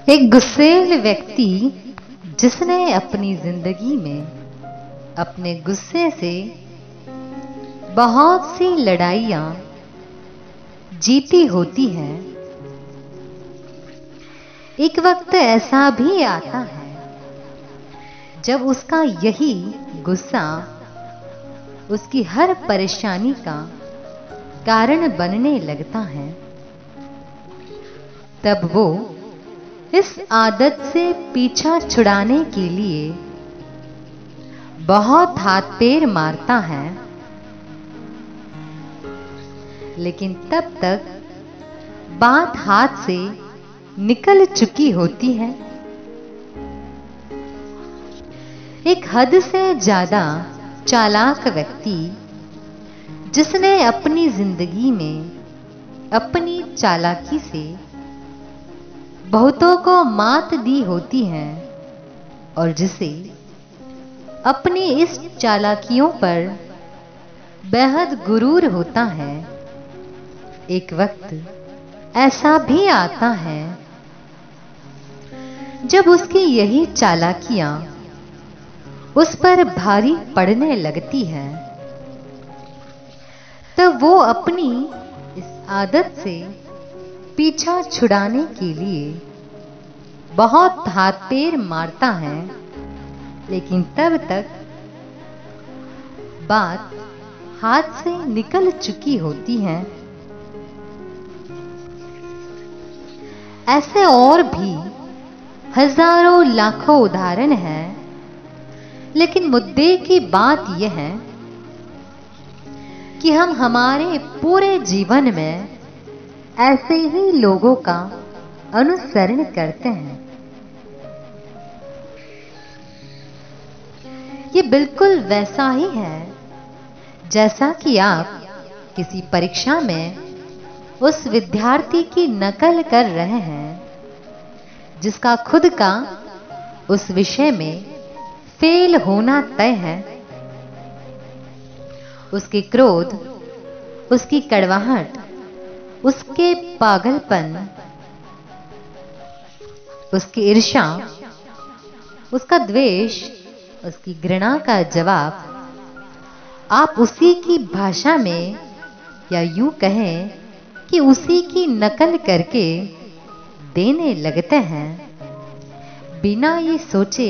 एक गुस्सैल व्यक्ति जिसने अपनी जिंदगी में अपने गुस्से से बहुत सी लड़ाइयां जीती होती है, एक वक्त ऐसा भी आता है जब उसका यही गुस्सा उसकी हर परेशानी का कारण बनने लगता है। तब वो इस आदत से पीछा छुड़ाने के लिए बहुत हाथ पैर मारता है, लेकिन तब तक बात हाथ से निकल चुकी होती है। एक हद से ज्यादा चालाक व्यक्ति जिसने अपनी जिंदगी में अपनी चालाकी से बहुतों को मात दी होती है और जिसे अपनी इस चालाकियों पर बेहद गुरूर होता है, एक वक्त ऐसा भी आता है जब उसकी यही चालाकियां उस पर भारी पड़ने लगती है। तब वो अपनी इस आदत से पीछा छुड़ाने के लिए बहुत हाथ पैर मारता है, लेकिन तब तक बात हाथ से निकल चुकी होती है। ऐसे और भी हजारों लाखों उदाहरण हैं, लेकिन मुद्दे की बात यह है कि हम हमारे पूरे जीवन में ऐसे ही लोगों का अनुसरण करते हैं। ये बिल्कुल वैसा ही है जैसा कि आप किसी परीक्षा में उस विद्यार्थी की नकल कर रहे हैं जिसका खुद का उस विषय में फेल होना तय है। उसके क्रोध, उसकी कड़वाहट, उसके पागलपन, उसकी ईर्ष्या, उसका द्वेष, उसकी घृणा का जवाब आप उसी की भाषा में या यूं कहें कि उसी की नकल करके देने लगते हैं, बिना ये सोचे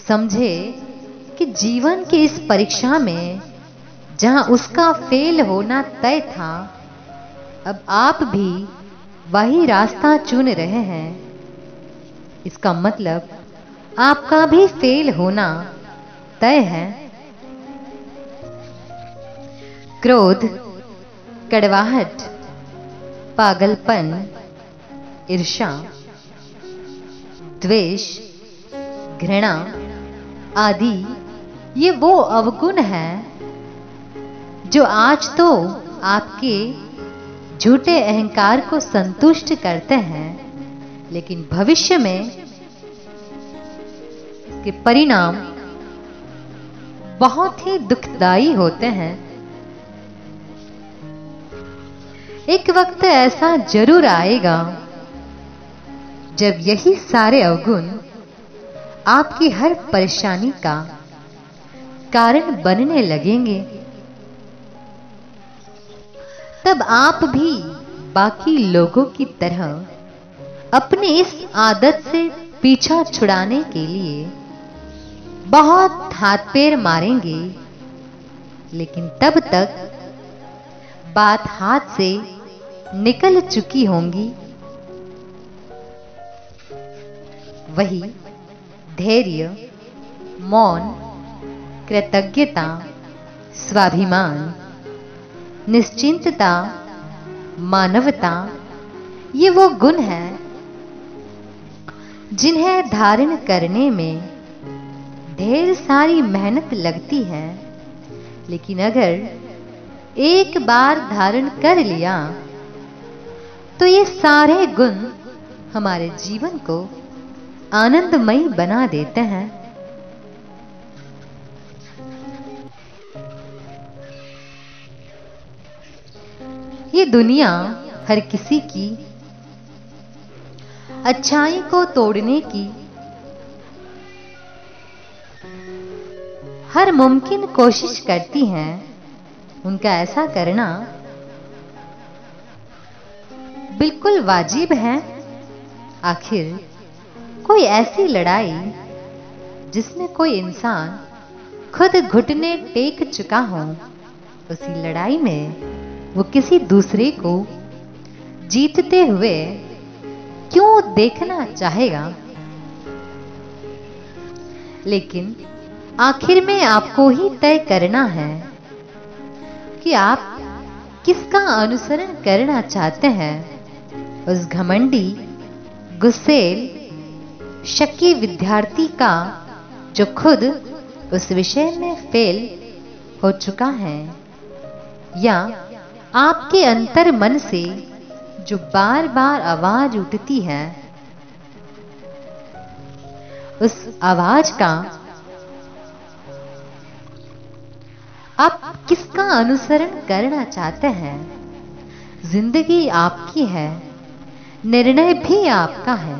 समझे कि जीवन की इस परीक्षा में जहां उसका फेल होना तय था, अब आप भी वही रास्ता चुन रहे हैं। इसका मतलब आपका भी फेल होना तय है। क्रोध, कड़वाहट, पागलपन, ईर्ष्या, द्वेष, घृणा आदि ये वो अवगुण हैं जो आज तो आपके झूठे अहंकार को संतुष्ट करते हैं, लेकिन भविष्य में इसके परिणाम बहुत ही दुखदाई होते हैं। एक वक्त ऐसा जरूर आएगा जब यही सारे अवगुण आपकी हर परेशानी का कारण बनने लगेंगे। तब आप भी बाकी लोगों की तरह अपनी इस आदत से पीछा छुड़ाने के लिए बहुत हाथ पैर मारेंगे, लेकिन तब तक बात हाथ से निकल चुकी होंगी। वही धैर्य, मौन, कृतज्ञता, स्वाभिमान, निश्चिंतता, मानवता ये वो गुण हैं जिन्हें धारण करने में ढेर सारी मेहनत लगती है, लेकिन अगर एक बार धारण कर लिया तो ये सारे गुण हमारे जीवन को आनंदमयी बना देते हैं। ये दुनिया हर किसी की अच्छाई को तोड़ने की हर मुमकिन कोशिश करती हैं, उनका ऐसा करना बिल्कुल वाजिब है। आखिर कोई ऐसी लड़ाई जिसमें कोई इंसान खुद घुटने टेक चुका हो, उसी लड़ाई में वो किसी दूसरे को जीतते हुए क्यों देखना चाहेगा? लेकिन आखिर में आपको ही तय करना है कि आप किसका अनुसरण करना चाहते हैं। उस घमंडी, गुस्सेल, शकी विद्यार्थी का जो खुद उस विषय में फेल हो चुका है, या आपके अंतर मन से जो बार बार आवाज उठती है, उस आवाज का आप किसका अनुसरण करना चाहते हैं? जिंदगी आपकी है, निर्णय भी आपका है।